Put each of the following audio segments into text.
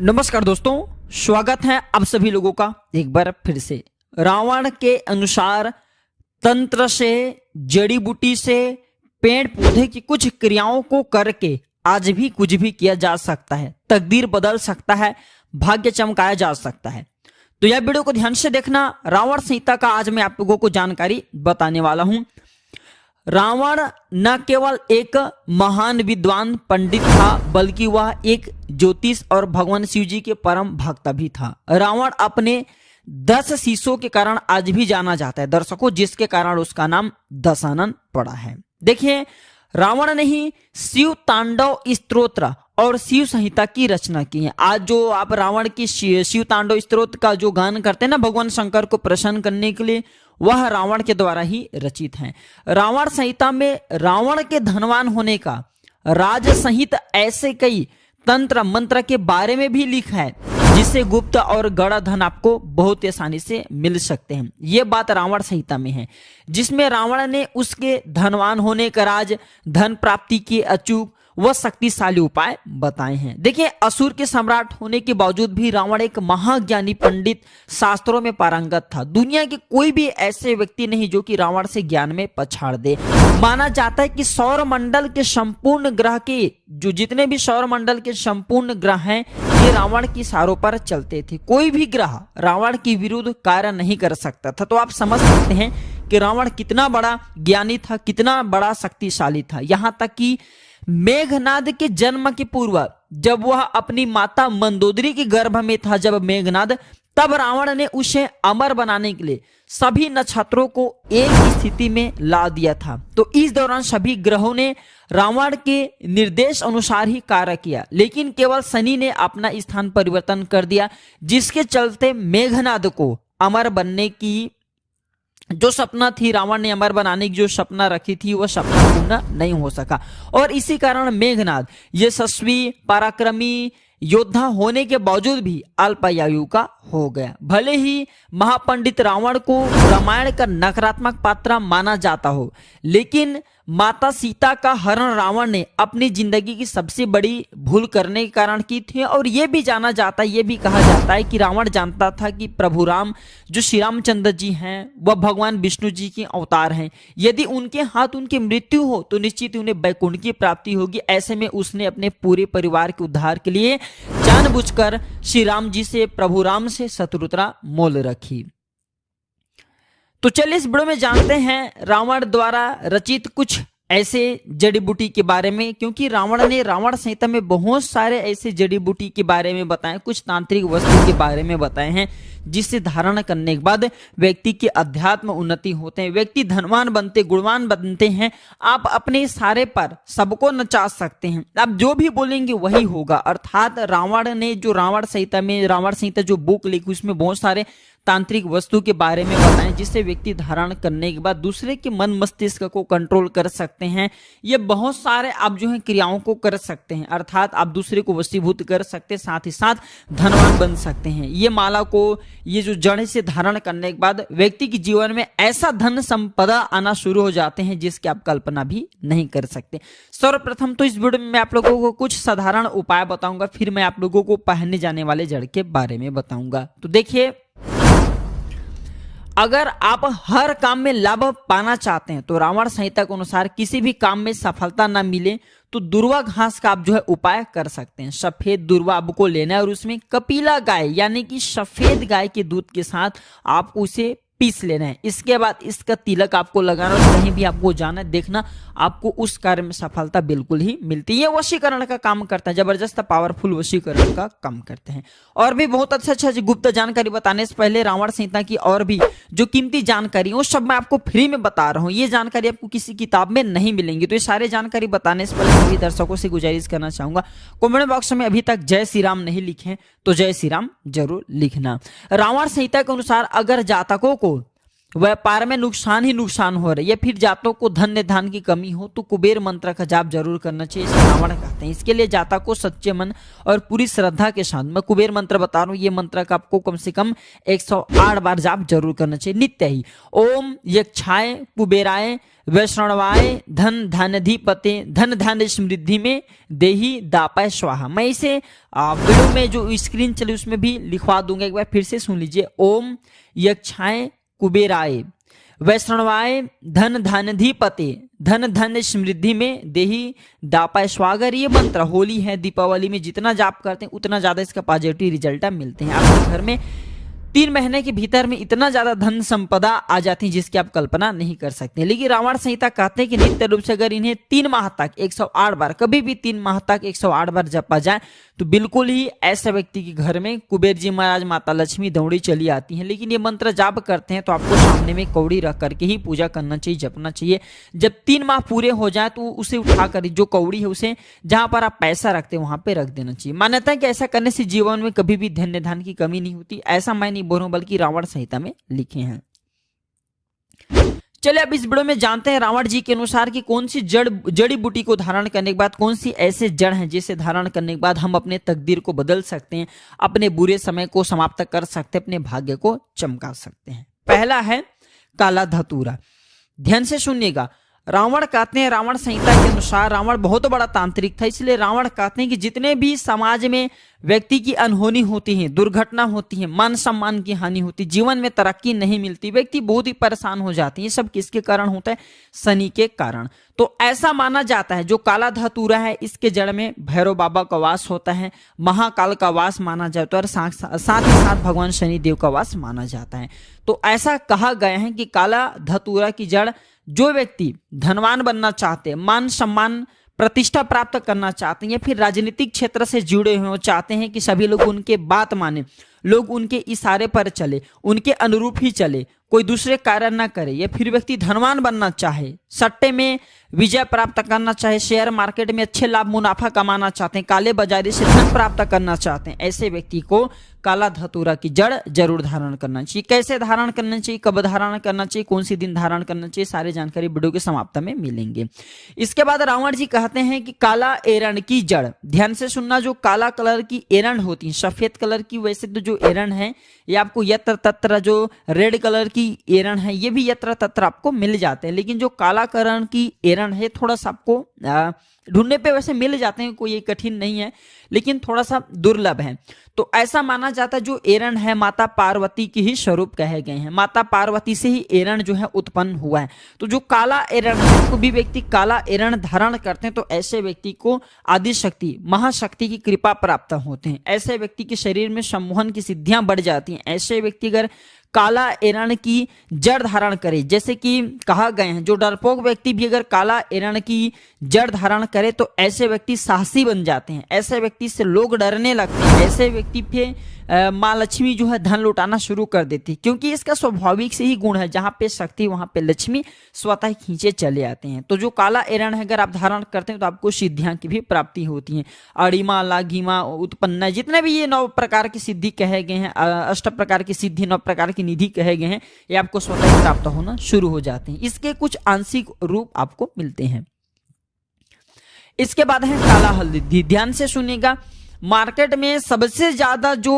नमस्कार दोस्तों, स्वागत है आप सभी लोगों का एक बार फिर से। रावण के अनुसार तंत्र से, जड़ी बूटी से, पेड़ पौधे की कुछ क्रियाओं को करके आज भी कुछ भी किया जा सकता है, तकदीर बदल सकता है, भाग्य चमकाया जा सकता है। तो यह वीडियो को ध्यान से देखना। रावण संहिता का आज मैं आप लोगों को जानकारी बताने वाला हूं। रावण न केवल एक महान विद्वान पंडित था, बल्कि वह एक ज्योतिष और भगवान शिव जी के परम भक्त भी था। रावण अपने 10 शीशों के कारण आज भी जाना जाता है दर्शकों, जिसके कारण उसका नाम दशानन पड़ा है। देखिए, रावण ने ही शिव तांडव स्तोत्र और शिव संहिता की रचना की है। आज जो आप रावण की शिव तांडव स्तोत्र का जो गान करते हैं ना, भगवान शंकर को प्रसन्न करने के लिए, वह रावण के द्वारा ही रचित है। रावण संहिता में रावण के धनवान होने का राज सहित ऐसे कई तंत्र मंत्र के बारे में भी लिखा है, जिससे गुप्त और गड़ा धन आपको बहुत आसानी से मिल सकते हैं। ये बात रावण संहिता में है, जिसमें रावण ने उसके धनवान होने का राज, धन प्राप्ति के अचूक व शक्तिशाली उपाय बताए हैं। देखिए, असुर के सम्राट होने के बावजूद भी रावण एक महाज्ञानी पंडित, शास्त्रों में पारंगत था। दुनिया के कोई भी ऐसे व्यक्ति नहीं जो कि रावण से ज्ञान में पछाड़ दे। माना जाता है कि सौर मंडल के संपूर्ण ग्रह के जितने भी सौर मंडल के संपूर्ण ग्रह हैं, ये रावण की इशारों पर चलते थे। कोई भी ग्रह रावण के विरुद्ध कार्य नहीं कर सकता था। तो आप समझ सकते हैं कि रावण कितना बड़ा ज्ञानी था, कितना बड़ा शक्तिशाली था। यहां तक कि मेघनाद के जन्म के पूर्व, जब वह अपनी माता मंदोदरी के गर्भ में था, जब मेघनाद, तब रावण ने उसे अमर बनाने के लिए सभी नक्षत्रों को एक स्थिति में ला दिया था। तो इस दौरान सभी ग्रहों ने रावण के निर्देश अनुसार ही कार्य किया, लेकिन केवल शनि ने अपना स्थान परिवर्तन कर दिया, जिसके चलते मेघनाद को अमर बनने की जो सपना थी, रावण ने अमर बनाने की जो सपना रखी थी, वह सपना पूर्ण नहीं हो सका। और इसी कारण मेघनाद यशस्वी पराक्रमी योद्धा होने के बावजूद भी अल्पायु का हो गया। भले ही महापंडित रावण को रामायण का नकारात्मक पात्र माना जाता हो, लेकिन माता सीता का हरण रावण ने अपनी जिंदगी की सबसे बड़ी भूल करने के कारण की थी। और यह भी जाना जाता है, यह भी कहा जाता है कि रावण जानता था कि प्रभु राम जो श्री रामचंद्र जी हैं, वह भगवान विष्णु जी के अवतार हैं। यदि उनके हाथ उनकी मृत्यु हो तो निश्चित उन्हें वैकुंठ की प्राप्ति होगी। ऐसे में उसने अपने पूरे परिवार के उद्धार के लिए जानबूझकर श्री राम जी से, प्रभु राम से शत्रुता मोल रखी। तो चलिए इस वीडियो में जानते हैं रावण द्वारा रचित कुछ ऐसे जड़ी बूटी के बारे में, क्योंकि रावण ने रावण संहिता में बहुत सारे ऐसे जड़ी बूटी के बारे में बताए, कुछ तांत्रिक वस्तु के बारे में बताए हैं, जिसे धारण करने के बाद व्यक्ति की अध्यात्म उन्नति होते हैं, व्यक्ति धनवान बनते, गुणवान बनते हैं। आप अपने इशारे पर सबको नचा सकते हैं, आप जो भी बोलेंगे वही होगा। अर्थात रावण ने जो रावण संहिता जो बुक लिखी, उसमें बहुत सारे तांत्रिक वस्तु के बारे में बताएं, जिससे व्यक्ति धारण करने के बाद दूसरे के मन मस्तिष्क को कंट्रोल कर सकते हैं। ये बहुत सारे आप जो है क्रियाओं को कर सकते हैं, अर्थात आप दूसरे को वशीभूत कर सकते हैं, साथ ही साथ धनवान बन सकते हैं। ये माला को, ये जो जड़ से धारण करने के बाद व्यक्ति के जीवन में ऐसा धन संपदा आना शुरू हो जाते हैं जिसकी आप कल्पना भी नहीं कर सकते। सर्वप्रथम तो इस वीडियो में मैं आप लोगों को कुछ साधारण उपाय बताऊंगा, फिर मैं आप लोगों को पहनने जाने वाले जड़ के बारे में बताऊंगा। तो देखिए, अगर आप हर काम में लाभ पाना चाहते हैं तो रावण संहिता के अनुसार किसी भी काम में सफलता ना मिले तो दुर्वा घास का आप जो है उपाय कर सकते हैं। सफेद दुर्वा आपको लेना है और उसमें कपिला गाय यानी कि सफेद गाय के दूध के साथ आप उसे पीस लेना है। इसके बाद इसका तिलक आपको लगाना, और कहीं भी आपको जाना है, देखना आपको उस कार्य में सफलता बिल्कुल ही मिलती है। ये वशीकरण का काम करता है, जबरदस्त पावरफुल वशीकरण का काम करते हैं। और भी बहुत अच्छा गुप्त जानकारी बताने से पहले रावण संहिता की और भी जो कीमती जानकारी वो सब मैं आपको फ्री में बता रहा हूँ। ये जानकारी आपको किसी किताब में नहीं मिलेंगी। तो ये सारे जानकारी बताने से पहले सभी दर्शकों से गुजारिश करना चाहूंगा, कमेंट बॉक्स में अभी तक जय श्री राम नहीं लिखे तो जय श्री राम जरूर लिखना। रावण संहिता के अनुसार अगर जातकों को व्यापार में नुकसान ही नुकसान हो रहा है, या फिर जातकों को धन्य धान की कमी हो तो कुबेर मंत्र का जाप जरूर करना चाहिए, इसे रावण कहते हैं। इसके लिए जातक को सच्चे मन और पूरी श्रद्धा के साथ, मैं कुबेर मंत्र बता रहा हूँ, ये मंत्र का आपको कम से कम 108 बार जाप जरूर करना चाहिए नित्य ही। ओम यक्षाय कुबेराय वैष्णवाय धन धान्यधिपते धन धान्य समृद्धि में देही दापाय स्वाहा। मैं इसे वीडियो में जो स्क्रीन चली उसमें भी लिखवा दूंगा, एक बार फिर से सुन लीजिए। ओम यक्षाय कुबेराय वैष्णवाय धन धान्यधिपते धन धान्य समृद्धि में देही दापाय स्वाहा। अगर ये मंत्र होली है, दीपावली में जितना जाप करते हैं उतना ज्यादा इसका पॉजिटिव रिजल्ट मिलते हैं। आपके घर में 3 महीने के भीतर में इतना ज्यादा धन संपदा आ जाती है जिसकी आप कल्पना नहीं कर सकते। लेकिन रावण संहिता कहते हैं कि नित्य रूप से अगर इन्हें 3 माह तक 108 बार, कभी भी 3 माह तक 108 बार जपा जाए तो बिल्कुल ही ऐसे व्यक्ति के घर में कुबेर जी महाराज, माता लक्ष्मी दौड़ी चली आती हैं। लेकिन ये मंत्र जाप करते हैं तो आपको सामने में कौड़ी रख करके ही पूजा करना चाहिए, जपना चाहिए। जब 3 माह पूरे हो जाए तो उसे उठाकर जो कौड़ी है उसे जहां पर आप पैसा रखते हैं वहां पे रख देना चाहिए। मान्यता है कि ऐसा करने से जीवन में कभी भी धन्य धान की कमी नहीं होती। ऐसा मैं नहीं बोल रहा हूं, बल्कि रावण संहिता में लिखे हैं। चलिए अब इस वीडियो में जानते हैं रावण जी के अनुसार कि कौन सी जड़ी बूटी को धारण करने के बाद, कौन सी ऐसे जड़ हैं जिसे धारण करने के बाद हम अपने तकदीर को बदल सकते हैं, अपने बुरे समय को समाप्त कर सकते हैं, अपने भाग्य को चमका सकते हैं। पहला है काला धतूरा। ध्यान से सुनिएगा। रावण कहते हैं, रावण संहिता के अनुसार रावण बहुत बड़ा तांत्रिक था, इसलिए रावण कहते हैं कि जितने भी समाज में व्यक्ति की अनहोनी होती है, दुर्घटना होती है, मान सम्मान की हानि होती है, जीवन में तरक्की नहीं मिलती, व्यक्ति बहुत ही परेशान हो जाते हैं, ये सब किसके कारण होता है? शनि के कारण। तो ऐसा माना जाता है जो काला धतूरा है इसके जड़ में भैरव बाबा का वास होता है, महाकाल का वास माना जाता है और साथ ही साथ भगवान शनि देव का वास माना जाता है। तो ऐसा कहा गया है कि काला धतूरा की जड़, जो व्यक्ति धनवान बनना चाहते हैं, मान सम्मान प्रतिष्ठा प्राप्त करना चाहते हैं, या फिर राजनीतिक क्षेत्र से जुड़े हुए चाहते हैं कि सभी लोग उनके बात माने, लोग उनके इशारे पर चले, उनके अनुरूप ही चले, कोई दूसरे कार्य ना करे, या फिर व्यक्ति धनवान बनना चाहे, सट्टे में विजय प्राप्त करना चाहे, शेयर मार्केट में अच्छे लाभ मुनाफा कमाना चाहते हैं, काले बाजारी से धन प्राप्त करना चाहते हैं, ऐसे व्यक्ति को काला धतूरा की जड़ जरूर धारण करना चाहिए। कैसे धारण करना चाहिए, कब धारण करना चाहिए, कौन सी दिन धारण करना चाहिए, सारी जानकारी वीडियो के समाप्त में मिलेंगे। इसके बाद रावण जी कहते हैं कि काला एरण की जड़। ध्यान से सुनना, जो काला कलर की एरण होती है, सफेद कलर की वैसे तो जो एरण है ये आपको यत्र तत्र, जो रेड कलर की एरण है ये भी यत्र तत्र आपको मिल जाते हैं, लेकिन जो काला कलर की एरण है थोड़ा सा आपको ढूंढने पे वैसे मिल जाते हैं, कोई कठिन नहीं है, लेकिन थोड़ा सा दुर्लभ है। तो ऐसा माना जाता है जो एरण है माता पार्वती की ही स्वरूप कहे गए हैं, माता पार्वती से ही एरण जो है उत्पन्न हुआ है। तो जो काला एरण है, कोई भी व्यक्ति काला एरण धारण करते हैं तो ऐसे व्यक्ति को आदि शक्ति, महाशक्ति की कृपा प्राप्त होते हैं, ऐसे व्यक्ति के शरीर में सम्मोहन की सिद्धियां बढ़ जाती हैं। ऐसे व्यक्ति अगर काला एरण की जड़ धारण करे, जैसे कि कहा गए हैं जो डरपोक व्यक्ति भी अगर काला एरण की जड़ धारण करे तो ऐसे व्यक्ति साहसी बन जाते हैं, ऐसे व्यक्ति से लोग डरने लगते हैं, ऐसे व्यक्ति पे माँ लक्ष्मी जो है धन लुटाना शुरू कर देती है, क्योंकि इसका स्वाभाविक से ही गुण है, जहाँ पे शक्ति वहां पे लक्ष्मी स्वतः खींचे चले आते हैं। तो जो काला एरण है अगर आप धारण करते हैं तो आपको सिद्धियां की भी प्राप्ति होती है, अड़िमा लागिमा उत्पन्न, जितने भी ये 9 प्रकार की सिद्धि कहे गए हैं, 8 प्रकार की सिद्धि, 9 प्रकार की निधि कहे गए हैं, ये आपको स्वतः ही प्राप्त होना शुरू हो जाते हैं। इसके कुछ आंशिक रूप आपको मिलते हैं। इसके बाद है काला हल्दी। ध्यान से सुनिएगा, मार्केट में सबसे ज्यादा जो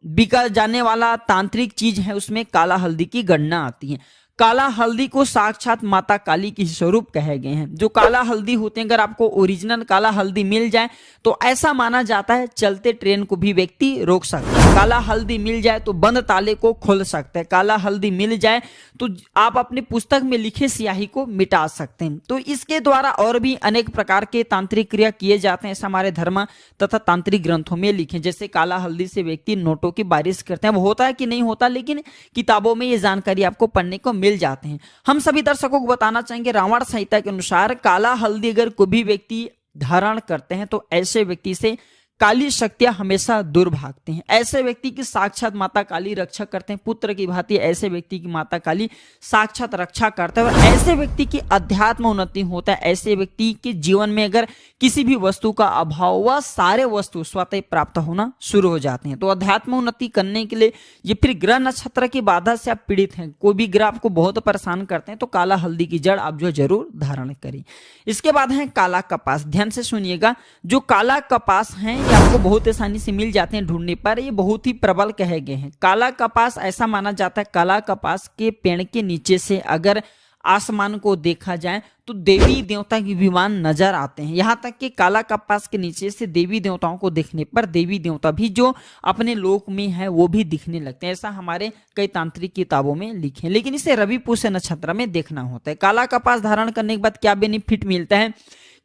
बिका जाने वाला तांत्रिक चीज है उसमें काला हल्दी की गणना आती है। काला हल्दी को साक्षात माता काली की स्वरूप कहे गए हैं। जो काला हल्दी होते हैं, अगर आपको ओरिजिनल काला हल्दी मिल जाए तो ऐसा माना जाता है चलते ट्रेन को भी व्यक्ति रोक सकता है, काला हल्दी मिल जाए तो बंद ताले को खोल सकता है, काला हल्दी मिल जाए तो आप अपनी पुस्तक में लिखे स्याही को मिटा सकते हैं। तो इसके द्वारा और भी अनेक प्रकार के तांत्रिक क्रिया किए जाते हैं, ऐसा हमारे धर्म तथा तांत्रिक ग्रंथों में लिखे। जैसे काला हल्दी से व्यक्ति नोटों की बारिश करते हैं, वो होता है कि नहीं होता, लेकिन किताबों में ये जानकारी आपको पढ़ने को मिल जाते हैं। हम सभी दर्शकों को बताना चाहेंगे, रावण संहिता के अनुसार काला हल्दी अगर कोई भी व्यक्ति धारण करते हैं तो ऐसे व्यक्ति से काली शक्तियां हमेशा दूर भागते हैं। ऐसे व्यक्ति की साक्षात माता काली रक्षा करते हैं, पुत्र की भांति ऐसे व्यक्ति की माता काली साक्षात रक्षा करते हैं और ऐसे व्यक्ति की अध्यात्म उन्नति होता है। ऐसे व्यक्ति के जीवन में अगर किसी भी वस्तु का अभाव हुआ, सारे वस्तु स्वतः प्राप्त होना शुरू हो जाते हैं। तो अध्यात्म उन्नति करने के लिए ये फिर ग्रह नक्षत्र की बाधा से आप पीड़ित हैं, कोई भी ग्रह आपको बहुत परेशान करते हैं, तो काला हल्दी की जड़ आप जो जरूर धारण करें। इसके बाद है काला कपास। ध्यान से सुनिएगा, जो काला कपास है ये आपको बहुत आसानी से मिल जाते हैं ढूंढने पर, ये बहुत ही प्रबल कहे गए हैं। काला कपास ऐसा माना जाता है, काला कपास के पेड़ के नीचे से अगर आसमान को देखा जाए तो देवी देवता के विमान नजर आते हैं। यहाँ तक कि काला कपास के नीचे से देवी देवताओं को देखने पर देवी देवता भी जो अपने लोक में है वो भी दिखने लगते हैं। ऐसा हमारे कई तांत्रिक किताबों में लिखे, लेकिन इसे रवि पुष्य नक्षत्र में देखना होता है। काला कपास धारण करने के बाद क्या बेनिफिट मिलता है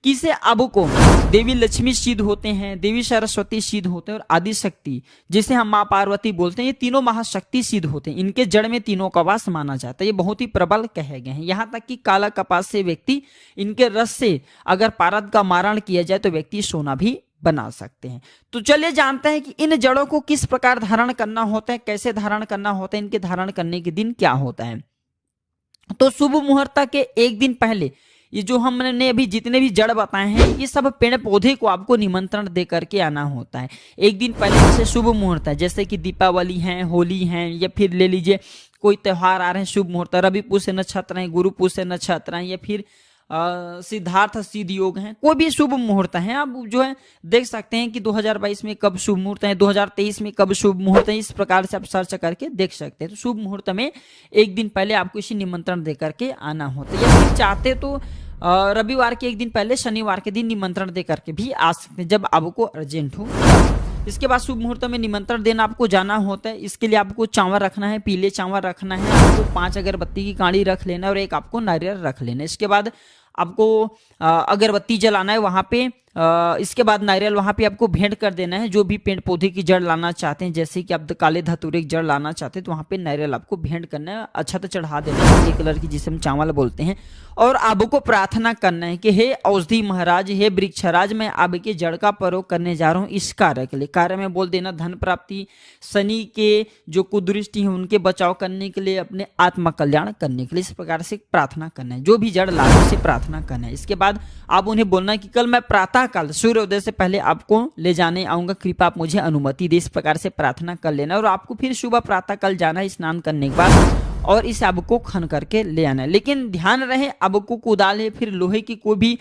कि इसे अब को देवी लक्ष्मी सिद्ध होते हैं, देवी सरस्वती सिद्ध होते हैं और आदि शक्ति जिसे हम माँ पार्वती बोलते हैं, ये तीनों महाशक्ति सिद्ध होते हैं। इनके जड़ में तीनों का वास माना जाता है। ये बहुत ही प्रबल कहे गए हैं। यहाँ तक कि काला कपास से व्यक्ति इनके रस से अगर पारद का मारण किया जाए तो व्यक्ति सोना भी बना सकते हैं। तो चलिए जानते हैं कि इन जड़ों को किस प्रकार धारण करना होता है, कैसे धारण करना होता है, इनके धारण करने के दिन क्या होता है। तो शुभ मुहूर्त के एक दिन पहले ये जो हमने अभी जितने भी जड़ बताए हैं, ये सब पेड़ पौधे को आपको निमंत्रण दे करके आना होता है। एक दिन पहले जैसे शुभ मुहूर्त है, जैसे कि दीपावली है, होली है, या फिर ले लीजिए कोई त्यौहार आ रहे हैं शुभ मुहूर्त, रवि पुष्य नक्षत्र है, गुरु पुष्य नक्षत्र है, या फिर सिद्धार्थ सिद्ध योग है, कोई भी शुभ मुहूर्त है, आप जो है देख सकते हैं कि 2022 में कब शुभ मुहूर्त है, 2023 में कब शुभ मुहूर्त है, इस प्रकार से आप सर्च करके देख सकते हैं। तो शुभ मुहूर्त में एक दिन पहले आपको इसी निमंत्रण दे करके आना होता है, या फिर चाहते तो रविवार के एक दिन पहले शनिवार के दिन निमंत्रण दे करके भी आ सकते हैं, जब आपको अर्जेंट हो। इसके बाद शुभ मुहूर्त में निमंत्रण देना आपको जाना होता है। इसके लिए आपको चावल रखना है, पीले चावल रखना है, आपको 5 अगरबत्ती की कांडी रख लेना है और एक आपको नारियल रख लेना है। इसके बाद आपको अगरबत्ती जलाना है वहां पे, इसके बाद नारियल वहां पे आपको भेंट कर देना है। जो भी पेड़ पौधे की जड़ लाना चाहते हैं, जैसे कि आप काले धतूरे की जड़ लाना चाहते हैं, तो वहां पे नारियल आपको भेंट करना है, अक्षत चढ़ा देना है, पीले कलर की जिसे हम चावल बोलते हैं, और आपको प्रार्थना करना है कि हे औषधि महाराज, हे वृक्षराज, मैं आपके जड़ का प्रयोग करने जा रहा हूँ इस कार्य के लिए। कार्य में बोल देना धन प्राप्ति, शनि के जो कुदृष्टि है उनके बचाव करने के लिए, अपने आत्मा कल्याण करने के लिए, इस प्रकार से प्रार्थना करना है। जो भी जड़ ला उसे प्रार्थना करना है। इसके बाद आप उन्हें बोलना है कि कल मैं प्रातः काल सूर्योदय से पहले आपको ले जाने आऊंगा, कृपया आप मुझे अनुमति दे। इस प्रकार से प्रार्थना कर लेना और आपको फिर सुबह प्रातः काल जाना है स्नान करने के बाद, और इसे आपको खन करके ले आना है। लेकिन ध्यान रहे, आपको कुदाल है, फिर लोहे की कोई भी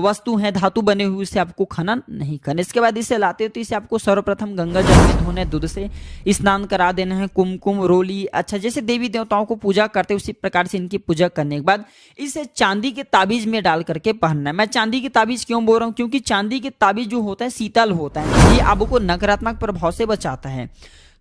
वस्तु है, धातु बने हुए, इसे आपको खनन नहीं करना। इसके बाद इसे लाते हो तो इसे आपको सर्वप्रथम गंगा जल में धोने, दूध से स्नान करा देना है, कुमकुम रोली, अच्छा जैसे देवी देवताओं को पूजा करते उसी प्रकार से इनकी पूजा करने के बाद इसे चांदी के ताबीज में डाल करके पहनना है। मैं चांदी की ताबीज क्यों बोल रहा हूँ, क्योंकि चांदी की ताबीज जो होता है शीतल होता है, ये आपको नकारात्मक प्रभाव से बचाता है।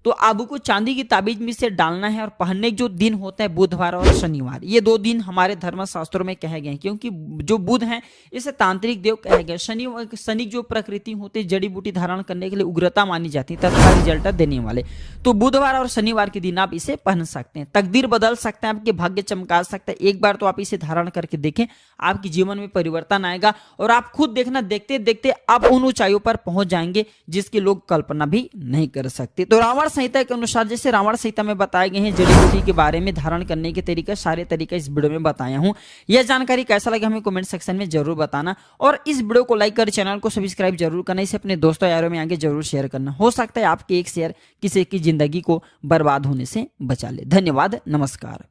तो आपको चांदी की ताबीज में से डालना है, और पहनने के जो दिन होता है बुधवार और शनिवार, ये 2 दिन हमारे धर्म शास्त्रों में कहे गए हैं, क्योंकि जो बुध है इसे तांत्रिक देव कहे गए। शनि जो प्रकृति होती है जड़ी बूटी धारण करने के लिए उग्रता मानी जाती है, तत्काल रिजल्ट देने वाले। तो बुधवार और शनिवार के दिन आप इसे पहन सकते हैं, तकदीर बदल सकते हैं, आपके भाग्य चमका सकते हैं। एक बार तो आप इसे धारण करके देखें, आपके जीवन में परिवर्तन आएगा और आप खुद देखना, देखते देखते आप उन ऊंचाइयों पर पहुंच जाएंगे जिसकी लोग कल्पना भी नहीं कर सकते। तो रावण संहिता के अनुसार, जैसे रावण संहिता में बताए गए हैं जड़ी बूटी के बारे में, धारण करने के तरीके, सारे तरीके इस वीडियो में बताया हूं। यह जानकारी कैसा लगा हमें कमेंट सेक्शन में जरूर बताना, और इस वीडियो को लाइक कर चैनल को सब्सक्राइब जरूर करना, इसे अपने दोस्तों यारों में आगे जरूर शेयर करना। हो सकता है आपके एक शेयर किसी की जिंदगी को बर्बाद होने से बचा ले। धन्यवाद, नमस्कार।